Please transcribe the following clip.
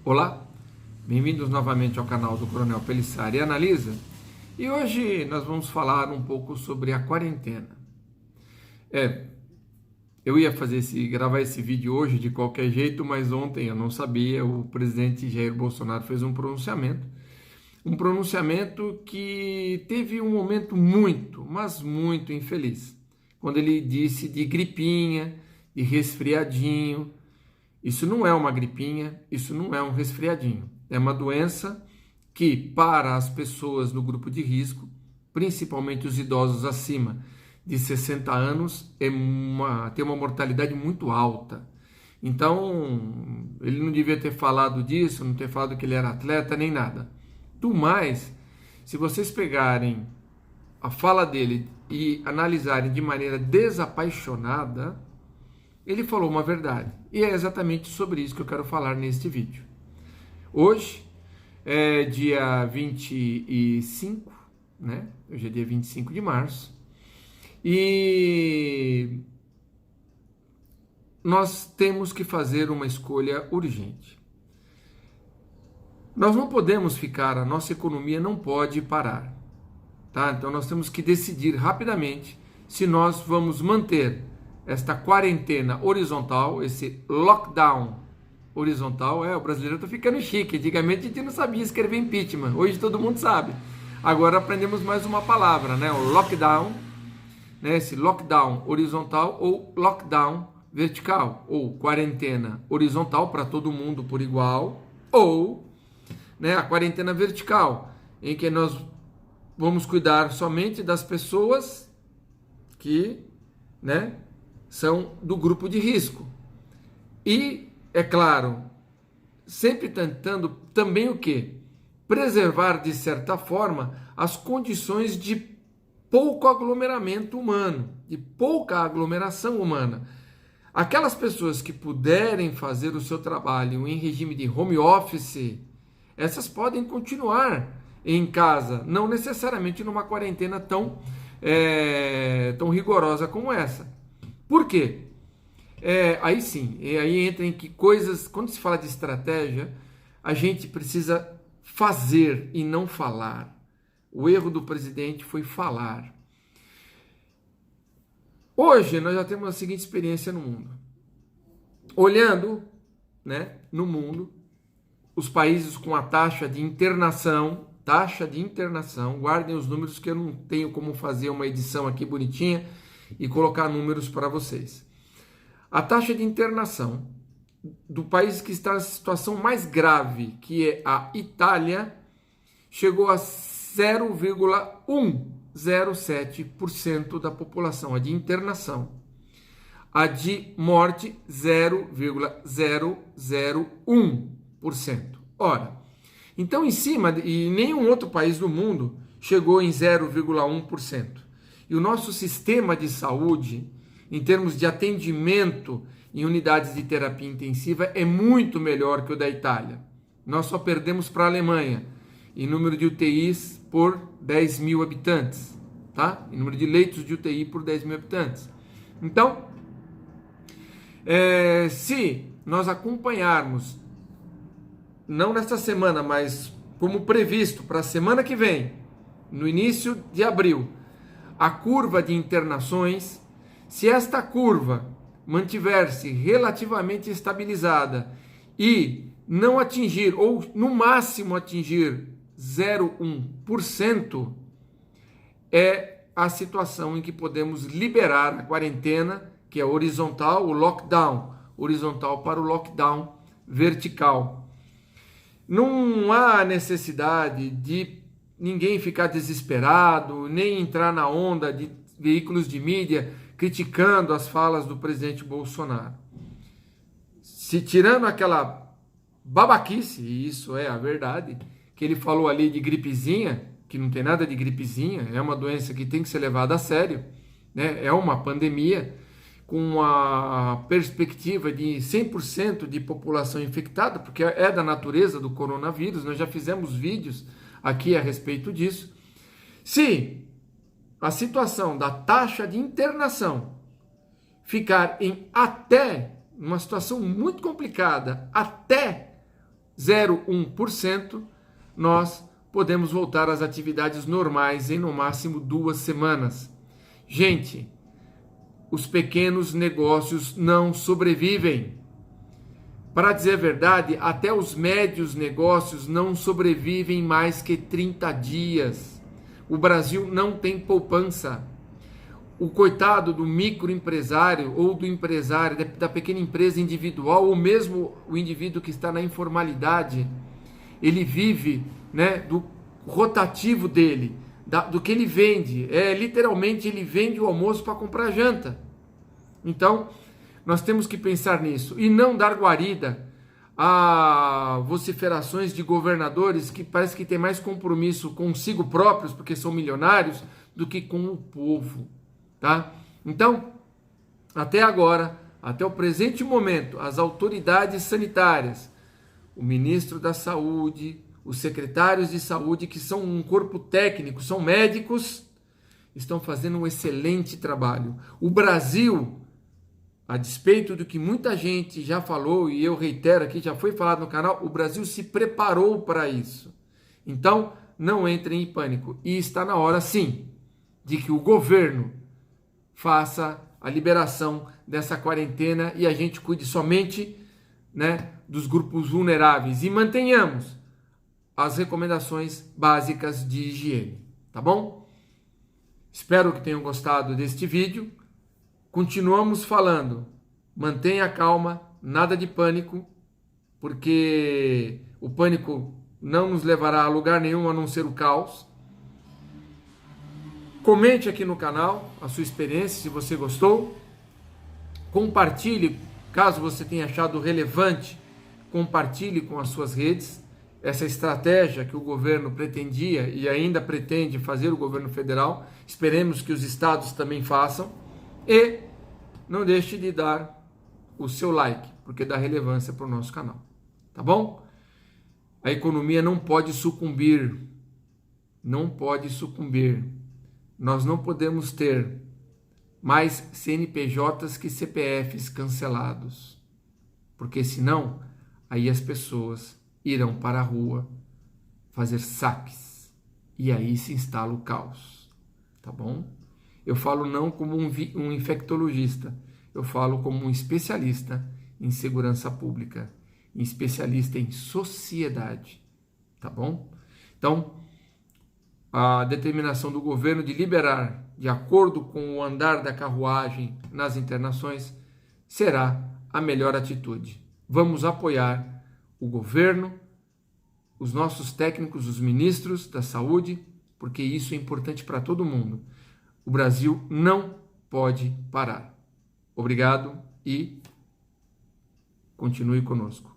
Olá, bem-vindos novamente ao canal do Coronel Pelissari Analisa. E hoje nós vamos falar um pouco sobre a quarentena. Eu ia gravar esse vídeo hoje de qualquer jeito, mas ontem eu não sabia, o presidente Jair Bolsonaro fez um pronunciamento que teve um momento muito, mas muito infeliz, quando ele disse de gripinha, de resfriadinho. Isso não é uma gripinha, isso não é um resfriadinho. É uma doença que, para as pessoas no grupo de risco, principalmente os idosos acima de 60 anos, tem uma mortalidade muito alta. Então, ele não devia ter falado disso, não ter falado que ele era atleta, nem nada. Do mais, se vocês pegarem a fala dele e analisarem de maneira desapaixonada, ele falou uma verdade. E é exatamente sobre isso que eu quero falar neste vídeo. Hoje é dia 25, né? Hoje é dia 25 de março. E nós temos que fazer uma escolha urgente. Nós não podemos ficar, a nossa economia não pode parar, tá? Então nós temos que decidir rapidamente se nós vamos manter esta quarentena horizontal, esse lockdown horizontal. O brasileiro está ficando chique. Antigamente a gente não sabia escrever impeachment, hoje todo mundo sabe. Agora aprendemos mais uma palavra, né? O lockdown, né? Esse lockdown horizontal ou lockdown vertical, ou quarentena horizontal para todo mundo por igual, ou, né, a quarentena vertical, em que nós vamos cuidar somente das pessoas que, né, são do grupo de risco. E, é claro, sempre tentando também o quê? Preservar, de certa forma, as condições de pouco aglomeramento humano, de pouca aglomeração humana. Aquelas pessoas que puderem fazer o seu trabalho em regime de home office, essas podem continuar em casa, não necessariamente numa quarentena tão rigorosa como essa. Por quê? Aí sim, aí entra em que coisas, quando se fala de estratégia, a gente precisa fazer e não falar. O erro do presidente foi falar. Hoje nós já temos a seguinte experiência no mundo. Olhando, né, no mundo, os países com a taxa de internação, guardem os números que eu não tenho como fazer uma edição aqui bonitinha e colocar números para vocês. A taxa de internação do país que está na situação mais grave, que é a Itália, chegou a 0,107% da população, a de internação. A de morte, 0,001%. Ora, então em cima, e nenhum outro país do mundo chegou em 0,1%. E o nosso sistema de saúde, em termos de atendimento em unidades de terapia intensiva, é muito melhor que o da Itália. Nós só perdemos para a Alemanha em número de UTIs por 10 mil habitantes, tá? Em número de leitos de UTI por 10 mil habitantes. Então, se nós acompanharmos, não nesta semana, mas como previsto para a semana que vem, no início de abril, a curva de internações, se esta curva mantiver-se relativamente estabilizada e não atingir, ou no máximo atingir 0,1%, é a situação em que podemos liberar a quarentena, que é horizontal, o lockdown horizontal para o lockdown vertical. Não há necessidade de ninguém ficar desesperado, nem entrar na onda de veículos de mídia criticando as falas do presidente Bolsonaro. Se tirando aquela babaquice, e isso é a verdade, que ele falou ali de gripezinha, que não tem nada de gripezinha, é uma doença que tem que ser levada a sério, né? É uma pandemia com a perspectiva de 100% de população infectada, porque é da natureza do coronavírus, nós já fizemos vídeos aqui a respeito disso. Se a situação da taxa de internação ficar em até, uma situação muito complicada, até 0,1%, nós podemos voltar às atividades normais em no máximo 2 semanas. Gente, os pequenos negócios não sobrevivem. Para dizer a verdade, até os médios negócios não sobrevivem mais que 30 dias. O Brasil não tem poupança. O coitado do microempresário ou do empresário, da pequena empresa individual, ou mesmo o indivíduo que está na informalidade, ele vive, né, do rotativo dele, do que ele vende. Literalmente ele vende o almoço para comprar janta. Então, nós temos que pensar nisso e não dar guarida a vociferações de governadores que parece que têm mais compromisso consigo próprios, porque são milionários, do que com o povo, tá? Então, até agora, até o presente momento, as autoridades sanitárias, o ministro da Saúde, os secretários de saúde, que são um corpo técnico, são médicos, estão fazendo um excelente trabalho. O Brasil, a despeito do que muita gente já falou, e eu reitero aqui, já foi falado no canal, o Brasil se preparou para isso. Então, não entrem em pânico. E está na hora, sim, de que o governo faça a liberação dessa quarentena e a gente cuide somente, né, dos grupos vulneráveis e mantenhamos as recomendações básicas de higiene, tá bom? Espero que tenham gostado deste vídeo. Continuamos falando, mantenha calma, nada de pânico, porque o pânico não nos levará a lugar nenhum a não ser o caos. Comente aqui no canal a sua experiência, se você gostou. Compartilhe, caso você tenha achado relevante, compartilhe com as suas redes essa estratégia que o governo pretendia e ainda pretende fazer, o governo federal. Esperemos que os estados também façam. E não deixe de dar o seu like, porque dá relevância para o nosso canal, tá bom? A economia não pode sucumbir, não pode sucumbir. Nós não podemos ter mais CNPJs que CPFs cancelados, porque senão aí as pessoas irão para a rua fazer saques e aí se instala o caos, tá bom? Eu falo não como um infectologista, eu falo como um especialista em segurança pública, um especialista em sociedade, tá bom? Então, a determinação do governo de liberar, de acordo com o andar da carruagem nas internações, será a melhor atitude. Vamos apoiar o governo, os nossos técnicos, os ministros da saúde, porque isso é importante para todo mundo. O Brasil não pode parar. Obrigado e continue conosco.